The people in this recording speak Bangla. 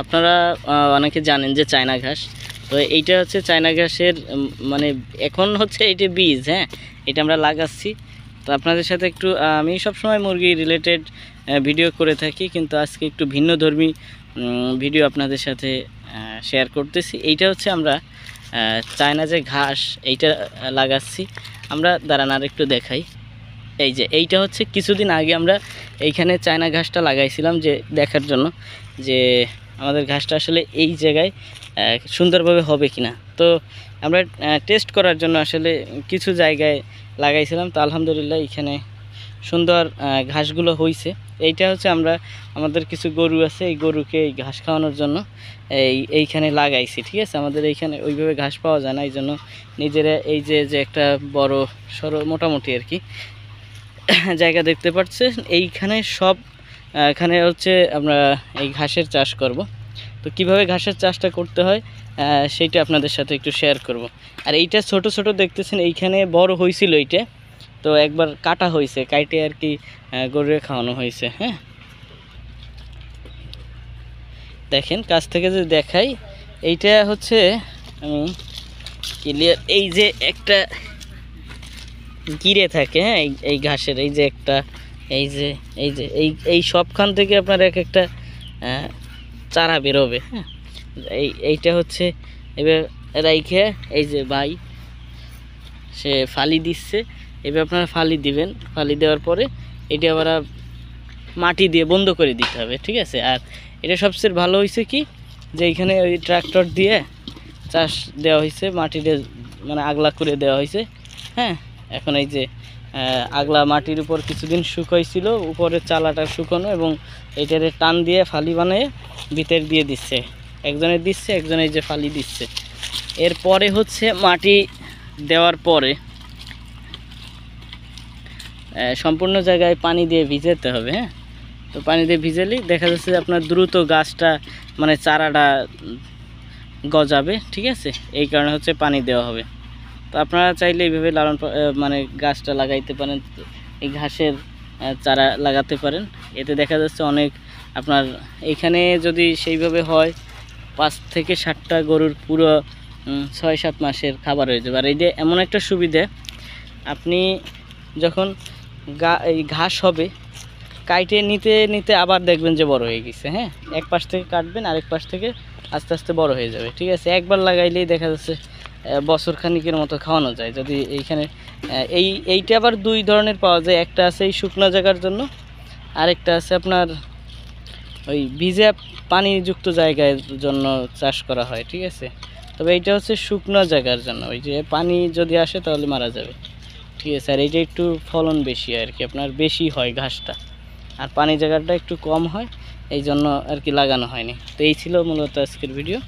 আপনারা অনেকে জানেন যে চায়না ঘাস, তো এইটা হচ্ছে চায়না ঘাসের মানে এখন হচ্ছে এইটা বীজ। হ্যাঁ, এটা আমরা লাগাচ্ছি। তো আপনাদের সাথে একটু আমি সবসময় মুরগি রিলেটেড ভিডিও করে থাকি, কিন্তু আজকে একটু ভিন্নধর্মী ভিডিও আপনাদের সাথে শেয়ার করতেছি। এইটা হচ্ছে আমরা চায়না যে ঘাস এইটা লাগাচ্ছি আমরা। দাঁড়ান আর একটু দেখাই। এই যে এইটা হচ্ছে কিছুদিন আগে আমরা এইখানে চায়না ঘাসটা লাগাইছিলাম যে দেখার জন্য যে আমাদের ঘাসটা আসলে এই জায়গায় সুন্দরভাবে হবে কিনা। তো আমরা টেস্ট করার জন্য আসলে কিছু জায়গায় লাগাইছিলাম। তো আলহামদুলিল্লাহ এখানে সুন্দর ঘাসগুলো হয়েছে। এইটা হচ্ছে আমরা আমাদের কিছু গরু আছে, এই গরুকে এই ঘাস খাওয়ানোর জন্য এইখানে লাগাইছি। ঠিক আছে, আমাদের এইখানে ওইভাবে ঘাস পাওয়া যায় না, এই জন্য নিজেরা এই যে একটা বড় সরো মোটামুটি আর কি জায়গা দেখতে পাচ্ছেন, এইখানে সব এখানে হচ্ছে আমরা এই ঘাসের চাষ করব। তো কিভাবে ঘাসের চাষটা করতে হয় সেইটা আপনাদের সাথে একটু শেয়ার করব। আর এইটা ছোট ছোট দেখতেছেন, এইখানে বড় হয়েছিল এইটা, তো একবার কাটা হয়েছে, কাটে আর কি গরুরে খাওয়ানো হয়েছে। হ্যাঁ, দেখেন কাছ থেকে যদি দেখাই, এইটা হচ্ছে আমি ক্লিয়ার, এই যে একটা গিরে থাকে। হ্যাঁ, এই ঘাসের এই যে একটা এই যে এই সবখান থেকে আপনার এক একটা চারা বেরোবে। হ্যাঁ, এইটা হচ্ছে এবার রাইখে এই যে ভাই সে ফালি দিচ্ছে, এবার আপনারা ফালি দিবেন। ফালি দেওয়ার পরে এটা আবার মাটি দিয়ে বন্ধ করে দিতে হবে। ঠিক আছে, আর এটা সবচেয়ে ভালো হয়েছে কি যে এইখানে ওই ট্রাক্টর দিয়ে চাষ দেওয়া হয়েছে, মাটিতে মানে আগলা করে দেওয়া হয়েছে। হ্যাঁ, এখন এই যে আগলা মাটির উপর কিছুদিন শুকাইছিল, উপরে চালাটা শুকানো, এবং এইটারে টান দিয়ে ফালি বানিয়ে ভিতর দিয়ে দিচ্ছে, একজনের দিচ্ছে, একজনের যে ফালি দিচ্ছে। এরপরে হচ্ছে মাটি দেওয়ার পরে সম্পূর্ণ জায়গায় পানি দিয়ে ভিজাতে হবে। হ্যাঁ, তো পানি দিয়ে ভিজালেই দেখা যাচ্ছে যে আপনার দ্রুত গাছটা মানে চারাটা গজাবে। ঠিক আছে, এই কারণে হচ্ছে পানি দেওয়া হবে। তো আপনারা চাইলে এইভাবে মানে গাছটা লাগাইতে পারেন, এই ঘাসের চারা লাগাতে পারেন। এতে দেখা যাচ্ছে অনেক আপনার এইখানে যদি সেইভাবে হয় 5 থেকে 7টা গরুর পুরো 6-7 মাসের খাবার হয়ে যাবে। আর এই যে এমন একটা সুবিধা, আপনি যখন এই ঘাস হবে কাইটে নিতে নিতে আবার দেখবেন যে বড় হয়ে গেছে। হ্যাঁ, এক পাশ থেকে কাটবেন, আরেক পাশ থেকে আস্তে আস্তে বড় হয়ে যাবে। ঠিক আছে, একবার লাগাইলেই দেখা যাচ্ছে বছর খানিকের মতো খাওয়ানো যায়। যদি এইখানে এইটা আবার 2 ধরনের পাওয়া যায়, একটা আছে এই শুকনো জায়গার জন্য, আরেকটা আছে আপনার ওই ভিজে পানিযুক্ত জায়গার জন্য চাষ করা হয়। ঠিক আছে, তবে এইটা হচ্ছে শুকনো জায়গার জন্য, ওই যে পানি যদি আসে তাহলে মারা যাবে। ঠিক আছে, আর এইটা একটু ফলন বেশি আর কি, আপনার বেশি হয় ঘাসটা, আর পানি জায়গাটা একটু কম হয়, এই জন্য আর কি লাগানো হয়নি। তো এই ছিল মূলত আজকের ভিডিও।